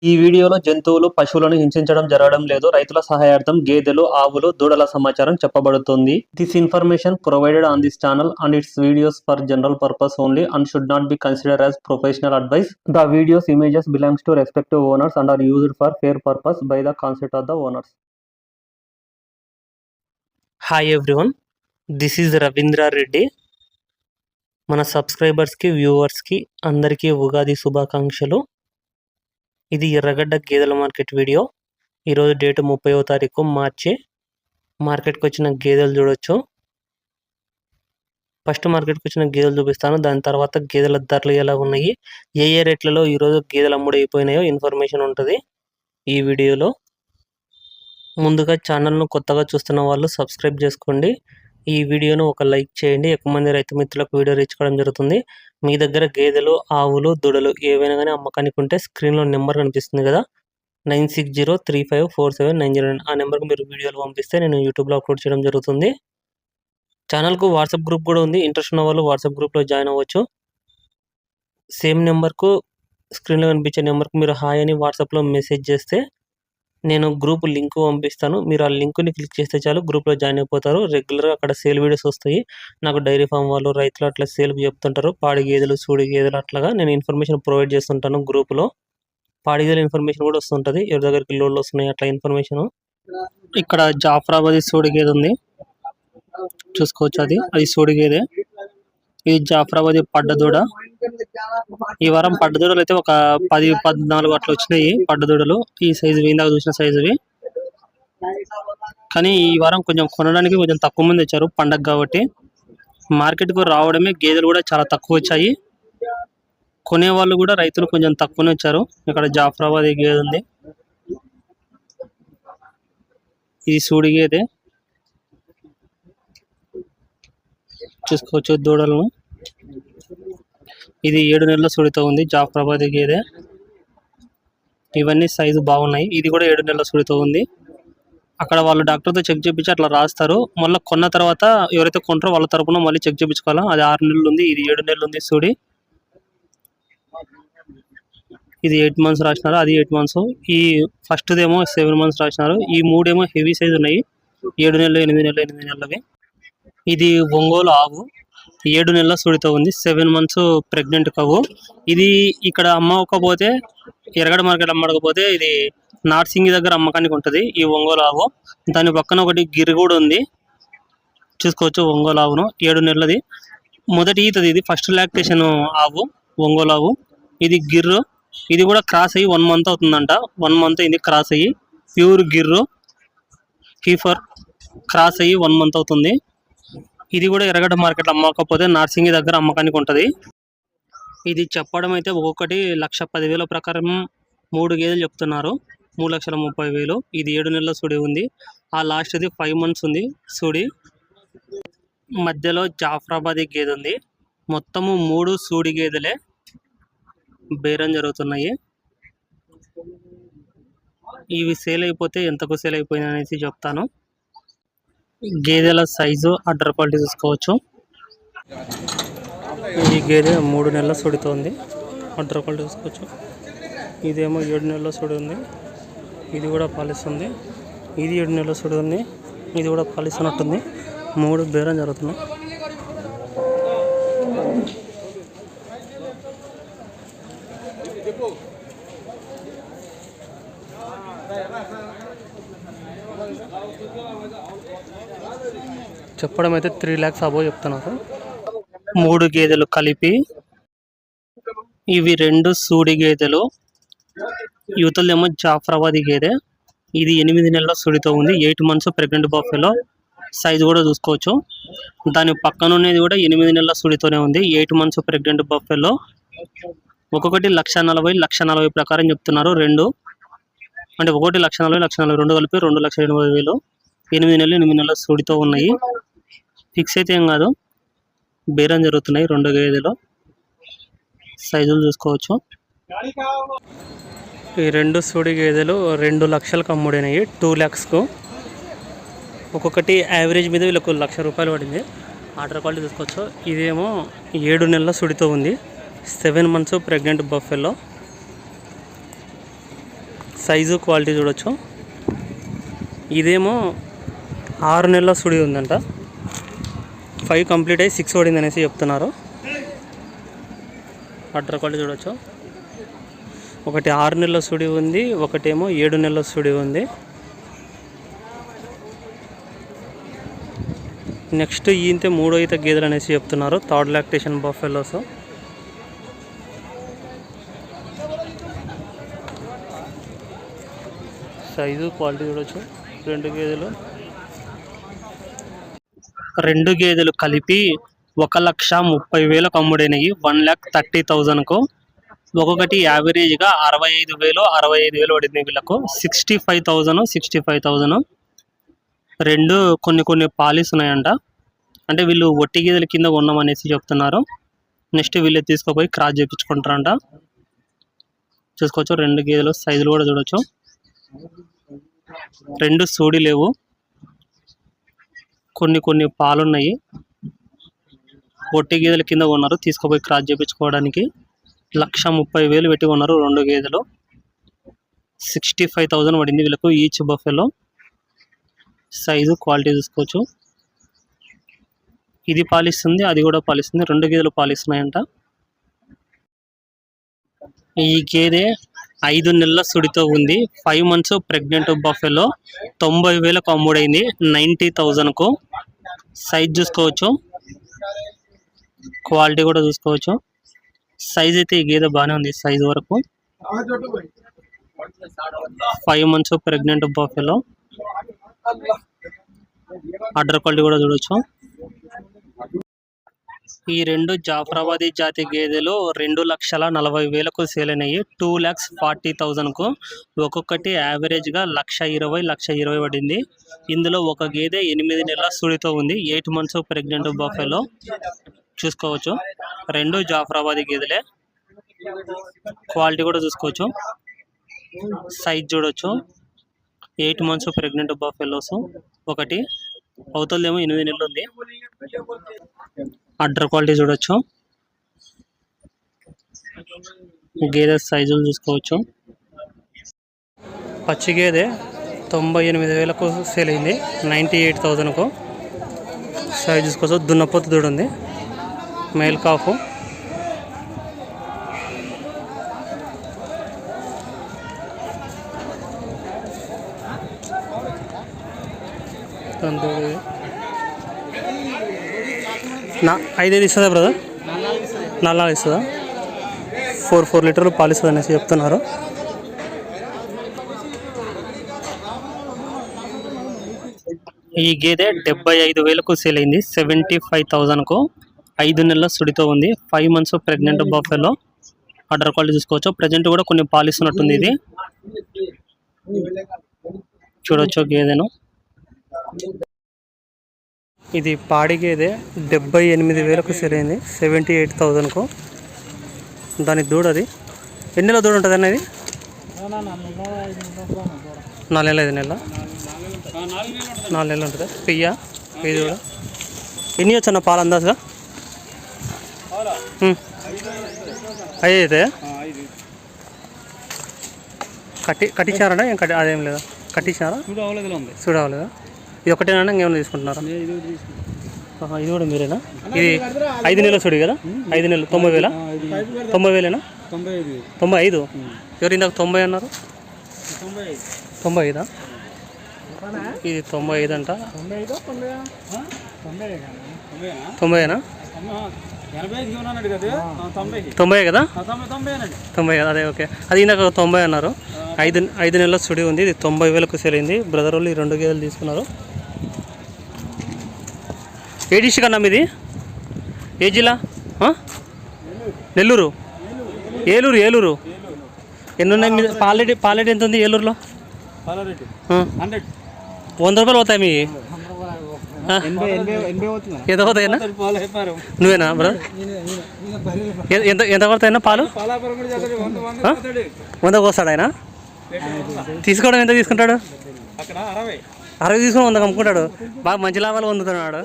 ఈ వీడియోలో జంతువులు, పశువులను హింసించడం జరగడం లేదు. రైతుల సహాయార్థం గేదెలు, ఆవులు, దూడల సమాచారం చెప్పబడుతుంది. This information provided on this channel and its videos for general purpose only and should not be considered as professional advice. The videos images belongs to respective owners and are used for fair purpose by the consent of the owners. Hi everyone, this is Ravindra Reddy. మన సబ్స్క్రైబర్స్కి, వ్యూవర్స్కి అందరికీ ఉగాది శుభాకాంక్షలు. ఇది ఎర్రగడ్డ గేదెల market video. ఈరోజు date 30వ తారీఖు మార్చి. మార్కెట్కి వచ్చిన గేదెలు చూడొచ్చు. ఫస్ట్ మార్కెట్కి వచ్చిన గేదెలు చూపిస్తాను. దాని తర్వాత గేదెల ధరలు ఎలా ఉన్నాయి, ఏ రేట్లలో ఈరోజు గేదెలు అమ్ముడైపోయినాయో ఇన్ఫర్మేషన్ ఉంటుంది ఈ వీడియోలో. ముందుగా ఛానల్ను కొత్తగా చూస్తున్న వాళ్ళు సబ్స్క్రైబ్ చేసుకోండి. ఈ వీడియోను ఒక లైక్ చేయండి. ఎక్కువ మంది రైతు మిత్రులకు వీడియో రీచ్ కావడం జరుగుతుంది. మీ దగ్గర గేదెలు, ఆవులు, దూడలు ఏవైనా కానీ అమ్మకానికి ఉంటే స్క్రీన్లో నెంబర్ కనిపిస్తుంది కదా, 9603547909. ఆ నెంబర్కి మీరు వీడియోలు పంపిస్తే నేను యూట్యూబ్లో అప్లోడ్ చేయడం జరుగుతుంది. ఛానల్కు వాట్సాప్ గ్రూప్ కూడా ఉంది. ఇంట్రెస్ట్ ఉన్న వాళ్ళు వాట్సాప్ గ్రూప్లో జాయిన్ అవ్వచ్చు. సేమ్ నెంబర్కు, స్క్రీన్లో కనిపించే నెంబర్కు మీరు హాయ్ అని వాట్సాప్లో మెసేజ్ చేస్తే నేను గ్రూప్ లింక్ పంపిస్తాను. మీరు ఆ లింక్ని క్లిక్ చేస్తే చాలు గ్రూప్లో జాయిన్ అయిపోతారు. రెగ్యులర్గా అక్కడ సేల్ వీడియోస్ వస్తాయి. నాకు డైరీ ఫామ్ వాళ్ళు, రైతులు అట్లా సేల్కి చెప్తుంటారు. పాడి గేదెలు, సూడి గేదెలు అట్లాగా నేను ఇన్ఫర్మేషన్ ప్రొవైడ్ చేస్తుంటాను గ్రూప్లో. పాడి గేదెల ఇన్ఫర్మేషన్ కూడా వస్తుంటుంది, ఎవరి దగ్గరికి లోడ్లు వస్తున్నాయి అట్లా ఇన్ఫర్మేషన్. ఇక్కడ జాఫ్రాబాదీ సూడి గేదె ఉంది, చూసుకోవచ్చు. అది సూడి గేదె. ఇది జాఫ్రాబాదీ పడ్డదూడ. ఈ వారం పడ్డదూడలు అయితే ఒక 10-14 అట్లా వచ్చినాయి పడ్డదూడలు. ఈ సైజు ఇందాక చూసిన సైజువి. కానీ ఈ వారం కొంచెం కొనడానికి కొంచెం తక్కువ మంది వచ్చారు పండగ కాబట్టి. మార్కెట్కు రావడమే గేదెలు కూడా చాలా తక్కువ వచ్చాయి. కొనేవాళ్ళు కూడా రైతులు కొంచెం తక్కువనే వచ్చారు. ఇక్కడ జాఫ్రాబాదీ గేదె ఉంది. ఇది సూడి గేదె, చూసుకోవచ్చు దూడలను. ఇది 7 నెలల సూడితో ఉంది జాఫ్రాబాదీ గేదె. ఇవన్నీ సైజు బాగున్నాయి. ఇది కూడా 7 నెలల సూడితో ఉంది. అక్కడ వాళ్ళు డాక్టర్తో చెక్ చేయించి అట్లా రాస్తారు. మళ్ళీ కొన్న తర్వాత ఎవరైతే కొంటారో వాళ్ళ తరపున మళ్ళీ చెక్ చేయించుకోవాలా. అది 6 నెలలు ఉంది, ఇది 7 నెలలు ఉంది సూడి. ఇది 8 మంత్స్ రాసినారు, అది 8 మంత్స్. ఈ ఫస్ట్దేమో 7 మంత్స్ రాసినారు. ఈ 3 ఏమో హెవీ సైజు ఉన్నాయి, 7 నెలలు, 8 నెలలు, 8 నెలలవి. ఇది ఒంగోలు ఆవు, 7 నెలల సూడితో ఉంది, 7 మంత్స్ ప్రెగ్నెంట్ కవ్వు. ఇది ఇక్కడ అమ్మకపోతే, ఎర్రగడ్డ మార్కెట్ అమ్మకపోతే ఇది నార్సింగి దగ్గర అమ్మకానికి ఉంటుంది ఈ ఒంగోలు ఆవు. దాని పక్కన ఒకటి గిర్ కూడా ఉంది, చూసుకోవచ్చు ఒంగోలు ఆవును. 7 నెలలది, మొదటి ఈతది. ఇది ఫస్ట్ లాక్టేషన్ ఆవు ఒంగోలు ఆవు. ఇది గిర్రు, ఇది కూడా క్రాస్ అయ్యి 1 మంత్ అవుతుందంట. 1 మంత్ ఇది క్రాస్ అయ్యి, ప్యూర్ గిర్రు హీఫర్ క్రాస్ అయ్యి 1 మంత్ అవుతుంది. ఇది కూడా ఎర్రగడ్డ మార్కెట్లో అమ్మకపోతే నార్సింగి దగ్గర అమ్మకానికి ఉంటుంది. ఇది చెప్పడం అయితే ఒక్కొక్కటి 1,10,000 ప్రకారం 3 గేదెలు చెప్తున్నారు, 3,30,000. ఇది 7 నెలల సూడి ఉంది. ఆ లాస్ట్ది 5 మంత్స్ ఉంది సూడి. మధ్యలో జాఫ్రాబాదీ గేదె ఉంది. మొత్తము 3 సూడి గేదెలే బేరం జరుగుతున్నాయి. ఇవి సేల్ అయిపోతే ఎంతకు సేల్ అయిపోయింది అనేసి చెప్తాను. గేదెల సైజు, అడ్డర్ క్వాలిటీ చూసుకోవచ్చు. ఈ గేదె 3 నెలల సూడితో ఉంది, అడ్డర్ క్వాలిటీ చూసుకోవచ్చు. ఇదేమో 7 నెలల సూడి ఉంది, ఇది కూడా పాలిస్తుంది. ఇది 7 నెలల సూడి ఉంది, ఇది కూడా పాలిస్తున్నట్టుంది. 3 బేరం జరుగుతున్నాయి. చెప్పడం అయితే 3 lakhs అబోవ్ చెప్తున్నారు. 3 గేదెలు కలిపి. ఇవి 2 సూడి గేదెలు. యువతలేమో జాఫ్రాబాదీ గేదె. ఇది 8 నెలల సూడితో ఉంది, 8 మంత్స్ ప్రెగ్నెంట్ బఫెలో. సైజు కూడా చూసుకోవచ్చు. దాని పక్కన ఉన్నది కూడా 8 నెలల సూడితోనే ఉంది, 8 మంత్స్ ప్రెగ్నెంట్ బఫెలో. ఒక్కొక్కటి 1,40,000, 1,40,000 ప్రకారం చెప్తున్నారు. 2 అంటే ఒకటి 1,40,000, 1,40,000, 2 కలిపి 2,80,000. 8 నెలలు, 8 నెలల సూడితో ఉన్నాయి. ఫిక్స్ అయితే ఏం కాదు, బేరం జరుగుతున్నాయి 2 గేదెలు. సైజులు చూసుకోవచ్చు. ఈ 2 సూడి గేదెలు 2 లక్షలకు అమ్ముడినాయి, 2 lakhsకు. ఒక్కొక్కటి యావరేజ్ మీద వీళ్ళకు 1,00,000 రూపాయలు పడింది. ఆర్డర్ క్వాలిటీ చూసుకోవచ్చు. ఇదేమో 7 నెలల సుడితో ఉంది, 7 months pregnant buffalo. Size quality చూడొచ్చు. ఇదేమో 6 నెలల సుడి ఉందంట. 5 కంప్లీట్ అయ్యి 6 పడింది అనేసి చెప్తున్నారు. అడ్డర్ క్వాలిటీ చూడొచ్చు. ఒకటి 6 నెలల సుడి ఉంది, ఒకటేమో 7 నెలల సుడి ఉంది. నెక్స్ట్ ఈంతే 3వ ఈత గేదెలు అనేసి చెప్తున్నారు. Third lactation buffaloes. Size quality చూడొచ్చు. రెండు గేదెలు కలిపి 1,30,000 అమ్ముడైనవి. 1,30,000కు. ఒక్కొక్కటి యావరేజ్గా 65,000 పడింది వీళ్ళకు. 65,000 రెండు కొన్ని పాలిస్ ఉన్నాయంట. అంటే వీళ్ళు ఒట్టి గేదెల కింద కొన్నామనేసి చెప్తున్నారు. నెక్స్ట్ వీళ్ళు తీసుకుపోయి క్రాస్ చేయించుకుంటారంట. చూసుకోవచ్చు 2 గేదెలు సైజులు కూడా చూడొచ్చు. 2 సూడి లేవు, కొన్ని పాలున్నాయి. ఒట్టి గేదెల కింద కొన్నారు, తీసుకుపోయి క్రాస్ చేయించుకోవడానికి. 1,30,000 పెట్టి కొన్నారు 2 గేదెలు. 65,000 పడింది వీళ్ళకు ఈచ్ బఫెలో. సైజు క్వాలిటీ చూసుకోవచ్చు. ఇది పాలిస్తుంది, అది కూడా పాలిస్తుంది. 2 గేదెలు పాలిస్తున్నాయంట. ఈ గేదె 5 నెలల సుడితో ఉంది. 5 months ప్రెగ్నెంట్ బఫెలో. 90,000కు అమ్ముడైంది. 90,000కు. సైజ్ చూసుకోవచ్చు, క్వాలిటీ కూడా చూసుకోవచ్చు. సైజ్ అయితే ఈ గేదె బాగానే ఉంది. సైజ్ వరకు 5 months pregnant buffalo. Udder quality కూడా చూడొచ్చు. ఈ 2 జాఫరాబాదీ జాతి గేదెలు 2,40,000కు సేల్ అయినాయి. 2,40,000కు. ఒక్కొక్కటి యావరేజ్గా 1,20,000 1,20,000 పడింది. ఇందులో ఒక గేదె 8 నెలల సుడితో ఉంది. 8 months ప్రెగ్నెంట్ బఫెలో. చూసుకోవచ్చు 2 జాఫరాబాదీ గేదెలే. క్వాలిటీ కూడా చూసుకోవచ్చు. సైజ్ చూడొచ్చు. 8 months ప్రెగ్నెంట్ బఫెలోస్. ఒకటి అవతలదేమో 8 నెలలు ఉంది. అడ్డర్ క్వాలిటీ చూడొచ్చు. గేదె సైజులు చూసుకోవచ్చు. పచ్చి గేదె 98,000కు సేల్ అయింది. 98,000కు. సైజ్ చూసుకోవచ్చు. దున్నపోతు దూడ ఉంది. Male calf. నా 5 ఇస్తుందా బ్రదర్? 4 ఇస్తుందా? 4 లీటర్లు పాలిస్తుంది అనేసి చెప్తున్నారు. ఈ గేదె 75,000కు సేల్ అయింది. 75,000కు. 5 నెలల సుడితో ఉంది. 5 months pregnant buffalo. Udder quality చూసుకోవచ్చు. ప్రజెంట్ కూడా కొన్ని పాలిస్తున్నట్టుంది. ఇది చూడొచ్చు గేదెను. ఇది పాడి గేదె 78,000కు సేల్ అయింది. 78,000కు. దాని దూడది. ఎన్ని నెలల దూడ ఉంటుంది అనేది? 4 నెలలు 5 నెలల 4 నెలలు ఉంటుంది. పెయ్య ఇది కూడా. ఎన్ని వచ్చన్న పాలు అందాజుగా? 5 అయితే కట్టించారా? ఏం అదేం లేదా? కట్టించారా? చూడవలేదా? ఇది ఒకటేనా? ఇంకేమైనా తీసుకుంటున్నారా? ఇది కూడా మీరేనా? ఇది 5 నెలల సుడి కదా? 5 నెలలు 90,000. 90,000ఏనా? 95. ఎవరు ఇందాక 90 అన్నారు? 95. ఇది 95 అంట. 90ఏనా? 90 కదా? 90 కదా? అదే ఓకే. అది ఇందాక 90 అన్నారు. 5 నెలల సుడి ఉంది. ఇది 90,000కు సేల్ అయింది. బ్రదర్ వాళ్ళు ఈ 2 గేదెలు తీసుకున్నారు. ఏ డిస్ట్రిక్ట్ అన్నా మీది? ఏ జిల్లా? నెల్లూరు. ఏలూరు. ఎన్ని ఉన్నాయి మీ? పాలెట్ ఎంత ఉంది ఏలూరులో? 100 రూపాయలు పోతాయి మీ? ఎంత పోతాయన్నా? నువ్వేనా బ్రదర్? ఎంత పడతాయన్నా పాలు? 100 కోస్తాడు ఆయన. తీసుకోవడం ఎంత తీసుకుంటాడు? 60 తీసుకుని 100 అమ్ముకుంటాడు. బాగా మంచి లాభాలు పొందుతున్నాడు.